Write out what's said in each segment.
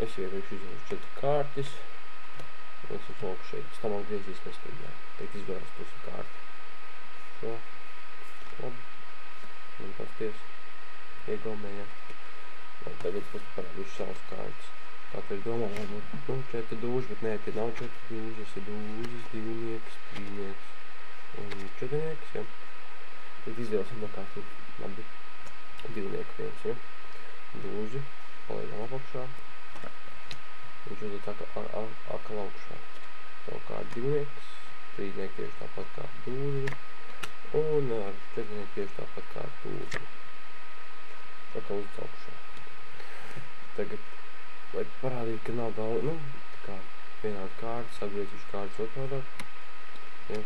Es iepriekš izvēlēšu 4 kārtis. Mēs esam nolikuši šeit. Pēc tam atgriezīsimies, kad teikt izvēles pusi kārti. Šo. Labi. Un pasties. Iegaumējam. Un tagad mēs parādīšu savas kārtas. Tātad es domāju, varbūt 4 dūži, bet nē, tie nav 4 dūžas, ir dūzis, divnieks, trīnieks un četrnieks, ja. Tad izvēlēsim no kā tur, labi, divnieku viens, ja. Dūzi, paliekam apakšā. Viņš uzdot akal augšā. Savukārt divnieks, trīnieki tieši tāpat kā dūzi, un ar četrnieki tieši tāpat kā dūzi. Akal uzdot augšā. Tagad, lai parādīt, ka nav daudz, nu, tā kā vienādi kārtas, atgriezīšu kārtas otrādāk. Ja.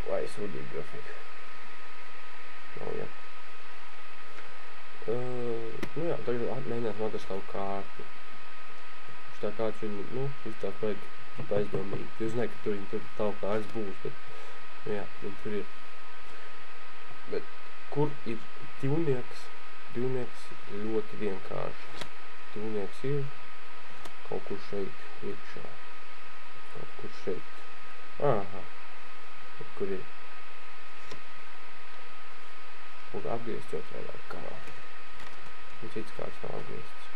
Vai es rudīgi grafiku? Nav, ja. Nu jā, tagad mēģināsim atrast savu kārtu. Šitā kārtas ir, nu, izstāt vajag aizdomīgi. Jūs zināt, ka tur tavu kārtas būs, bet, nu jā, viņi tur ir. Bet, kur ir divnieks? Divnieks ir ļoti vienkārši. Divnieks ir kaut kur šeit iekšā. Kaut kur šeit. Aha. Kur ir? Kur apgriezt otrādā kā. Un cits kārts nav apgriezts.